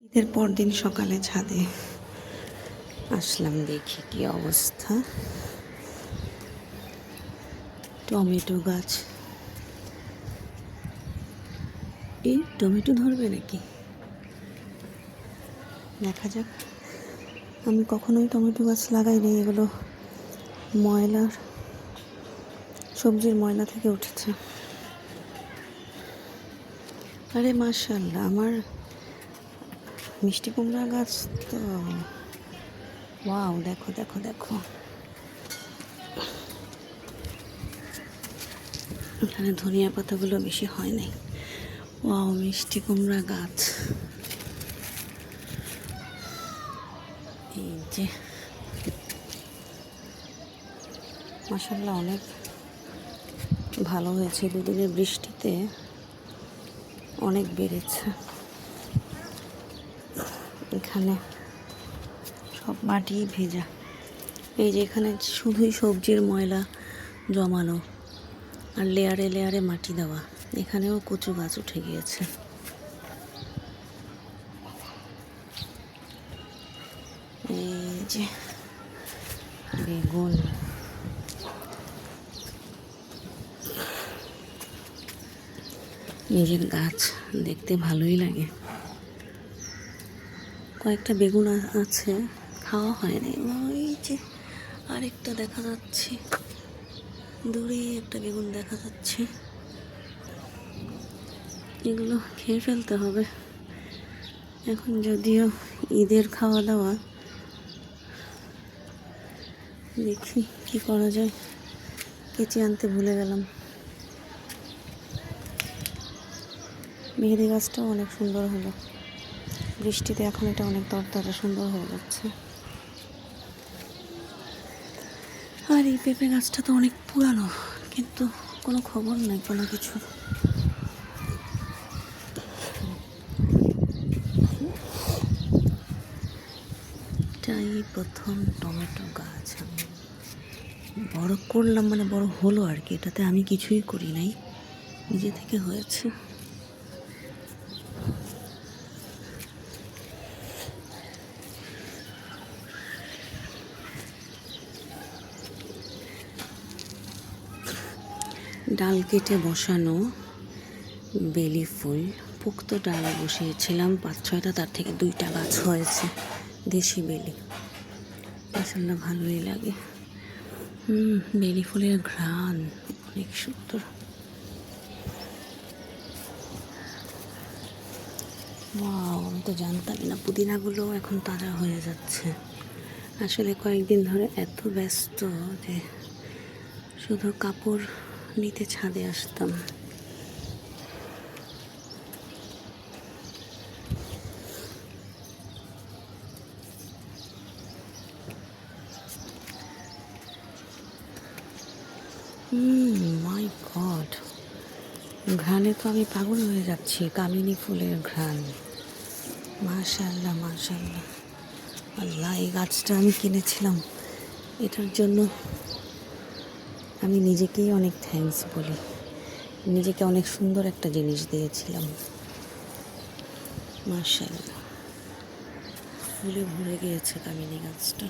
ঈদের পরদিন সকালে ছাদে আসলাম, দেখি কি অবস্থা। টমেটো গাছ, এই টমেটো ধরবে নাকি দেখা যাক। আমি কখনোই টমেটো গাছ লাগাইনি, এগুলো ময়লার সবজির ময়লা থেকে উঠেছে। আরে মাশাআল্লাহ, আমার মিষ্টি কুমড়া গাছ তো ওয়াও, দেখো দেখো দেখো, এখানে ধনিয়া পাতাগুলো বেশি হয় নাই। ওয়াও, মিষ্টি কুমড়া গাছ, এই যে মাশাআল্লাহ অনেক ভালো হয়েছে। দুদিনের বৃষ্টিতে অনেক বেড়েছে। এখানে সব মাটি ভেজা, এই যে এখানে শুধুই সবজির ময়লা জমানো আর লেয়ারে লেয়ারে মাটি দেওয়া। এখানেও কচু গাছ উঠে গিয়েছে। এই যে বেগুন, নিজের গাছ দেখতে ভালোই লাগে। কয়েকটা বেগুন আছে, খাওয়া হয়নি। ওই যে আরেকটা দেখা যাচ্ছে, দূরে একটা বেগুন দেখা যাচ্ছে। এগুলো খেয়ে ফেলতে হবে এখন, যদিও ঈদের খাওয়া দাওয়া। দেখি কি করা যায়। কেচি আনতে ভুলে গেলাম। মেহেদি গাছটাও অনেক সুন্দর হলো বৃষ্টিতে, এখন এটা অনেক তরতাজা সুন্দর হয়ে যাচ্ছে। আর এই পেঁপে গাছটা তো অনেক পুরানো, কিন্তু কোনো খবর নাই কোনো কিছু। এটাই প্রথম টমেটো গাছ আমি বড় করলাম, মানে বড় হলো আর কি। এটাতে আমি কিছুই করি নাই, নিজে থেকে হয়েছে। ডাল কেটে বসানো বেলি ফুল, পুক্ত ডাল বসিয়েছিলাম 5-6টা, তার থেকে 2টা গাছ হয়েছে দেশি বেলি। মাশাআল্লাহ ভালোই লাগে। বেলি ফুলের ঘ্রাণ অনেক সুন্দর। ওয়াও, আমি তো জানতামই না পুদিনাগুলো এখন তাজা হয়ে যাচ্ছে। আসলে কয়েকদিন ধরে এত ব্যস্ত যে শুধু কাপড় নিতে ছাদে আসতাম। মাই গড, ঘ্রাণে তো আমি পাগল হয়ে যাচ্ছি। কামিনী ফুলের ঘ্রাণ, মাশাআল্লাহ মাশাআল্লাহ। আল্লাহ, এই গাছটা আমি কিনেছিলাম, এটার জন্য আমি নিজেকেই অনেক থ্যাঙ্কস বলি। নিজেকে অনেক সুন্দর একটা জিনিস দিয়েছিলাম। মাশাআল্লাহ, ফুলে ভরে গিয়েছে কামিনী গাছটা।